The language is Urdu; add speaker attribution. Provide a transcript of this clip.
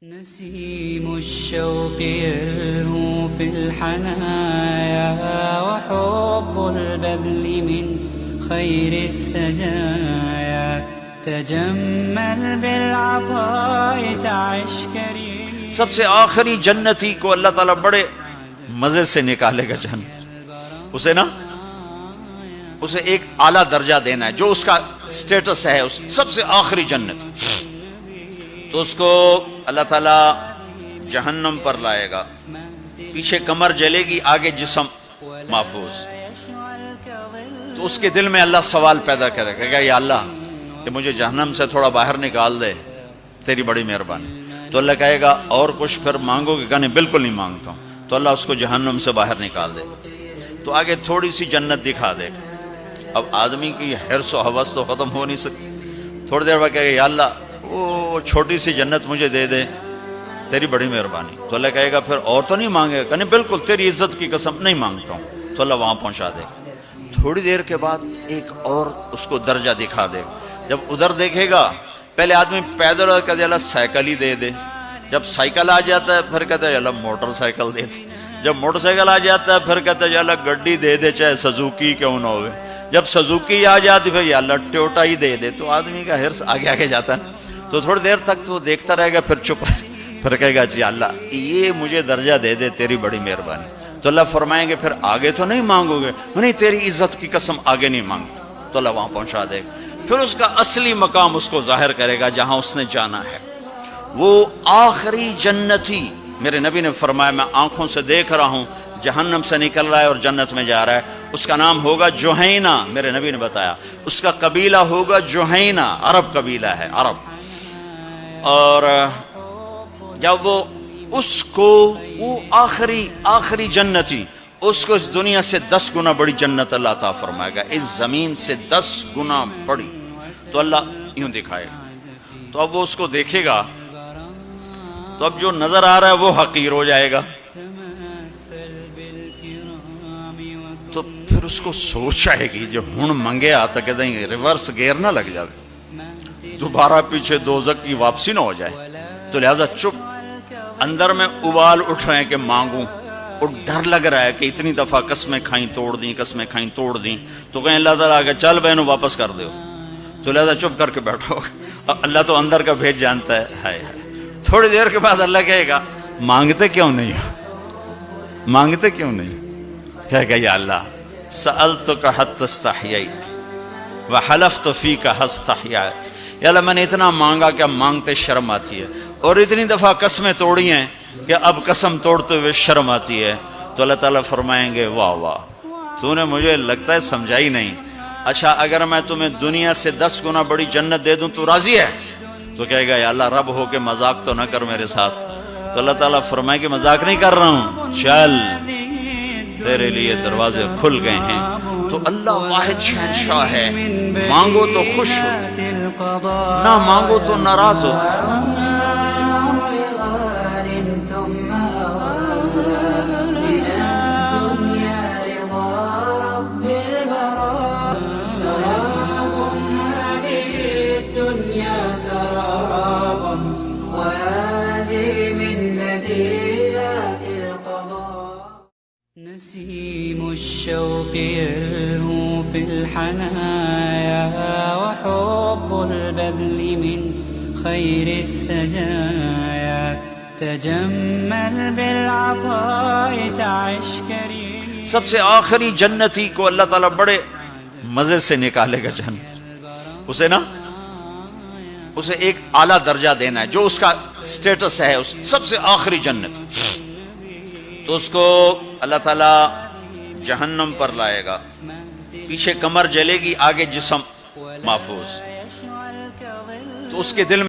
Speaker 1: نسيم الشوق يلهو في الحنايا وحب البذل من خير السجايا تجمل بالعطاء تعش كريم.
Speaker 2: سب سے آخری جنتی کو اللہ تعالیٰ بڑے مزے سے نکالے گا جنت. اسے ایک اعلیٰ درجہ دینا ہے جو اس کا سٹیٹس ہے، اس سب سے آخری جنت. تو اس کو اللہ تعالیٰ جہنم پر لائے گا، پیچھے کمر جلے گی، آگے جسم محفوظ. تو اس کے دل میں اللہ سوال پیدا کرے گا کہ یا اللہ کہ مجھے جہنم سے تھوڑا باہر نکال دے، تیری بڑی مہربانی. تو اللہ کہے گا اور کچھ پھر مانگو گے؟ کہ نہیں، بالکل نہیں مانگتا ہوں. تو اللہ اس کو جہنم سے باہر نکال دے. تو آگے تھوڑی سی جنت دکھا دے. اب آدمی کی حرص و ہوس تو ختم ہو نہیں سکتی. تھوڑی دیر بعد کہے گا یا اللہ وہ چھوٹی سی جنت مجھے دے دے، تیری بڑی مہربانی. تو اللہ کہے گا پھر اور تو نہیں مانگے گا؟ کہ نہیں، بالکل تیری عزت کی قسم نہیں مانگتا ہوں. تو اللہ وہاں پہنچا دے. تھوڑی دیر کے بعد ایک اور اس کو درجہ دکھا دے. جب ادھر دیکھے گا، پہلے آدمی پیدل کہتے اللہ سائیکل ہی دے دے. جب سائیکل آ جاتا ہے پھر کہتا ہے اللہ موٹر سائیکل دے دے. جب موٹر سائیکل آ جاتا ہے پھر کہتا ہے اللہ گڈی دے دے، چاہے سزوکی کیوں نہ ہوئے. جب سزوکی آ جاتی پھر اللہ ٹوٹا ہی دے دے. تو آدمی کا حرص آگے آگے جاتا ہے. تو تھوڑی دیر تک تو دیکھتا رہے گا، پھر چپ رہے، پھر کہے گا جی اللہ یہ مجھے درجہ دے دے، تیری بڑی مہربانی. تو اللہ فرمائیں گے پھر آگے تو نہیں مانگو گے؟ نہیں، تیری عزت کی قسم آگے نہیں مانگتا. تو اللہ وہاں پہنچا دے گا. پھر اس کا اصلی مقام اس کو ظاہر کرے گا جہاں اس نے جانا ہے. وہ آخری جنتی، میرے نبی نے فرمایا میں آنکھوں سے دیکھ رہا ہوں، جہنم سے نکل رہا ہے اور جنت میں جا رہا ہے. اس کا نام ہوگا جوہینہ. میرے نبی نے بتایا اس کا قبیلہ ہوگا جوہینہ، عرب قبیلہ ہے، عرب. اور جب وہ آخری جنتی اس کو اس دنیا سے 10 گنا بڑی جنت اللہ عطا فرمائے گا، اس زمین سے 10 گنا بڑی. تو اللہ یوں دکھائے گا. تو اب وہ اس کو دیکھے گا تو اب جو نظر آ رہا ہے وہ حقیر ہو جائے گا. تو پھر اس کو سوچ آئے گی جو ہن منگے آتا کہ دیں ریورس گیئر نہ لگ جائے، دوبارہ پیچھے دوزخ کی واپسی نہ ہو جائے. تو لہذا چپ، اندر میں ابال اٹھ رہے ہیں کہ مانگوں، اور ڈر لگ رہا ہے کہ اتنی دفعہ قسمیں کھائیں توڑ دیں، قسمیں کھائیں توڑ دیں. تو کہیں اللہ تعالیٰ کہ چل بہنوں واپس کر دو. تو لہذا چپ کر کے بیٹھو. اللہ تو اندر کا بھید جانتا ہے. ہائے تھوڑی دیر کے بعد اللہ کہے گا مانگتے کیوں نہیں، مانگتے کیوں نہیں؟ کہے گا یا اللہ سألتک حتی استحییت وحلفت فیک حتی استحییت. یا اللہ میں نے اتنا مانگا کہ اب مانگتے شرم آتی ہے، اور اتنی دفعہ قسمیں توڑی ہیں کہ اب قسم توڑتے ہوئے شرم آتی ہے. تو اللہ تعالیٰ فرمائیں گے واہ واہ، تو نے مجھے لگتا ہے سمجھائی نہیں. اچھا اگر میں تمہیں دنیا سے 10 گنا بڑی جنت دے دوں تو راضی ہے؟ تو کہے گا یا اللہ رب ہو کے مذاق تو نہ کر میرے ساتھ. تو اللہ تعالیٰ فرمائے کہ مذاق نہیں کر رہا ہوں، چل تیرے لیے دروازے کھل گئے ہیں. تو اللہ واحد شہنشاہ ہے، مانگو تو خوش ہوتے، نہ مانگو تو ناراض ہوتے.
Speaker 1: نسيم الشوق يلهو في الحنايا وحب البذل من خير السجايا تجمل بالعطاء تعش كريم.
Speaker 2: سب سے آخری جنتی کو اللہ تعالیٰ بڑے مزے سے نکالے گا جنت. اسے ایک اعلیٰ درجہ دینا ہے جو اس کا سٹیٹس ہے، اس سب سے آخری جنت. تو اس کو اللہ تعالیٰ جہنم پر لائے گا، پیچھے کمر جلے گی، آگے جسم محفوظ. تو اس کے دل میں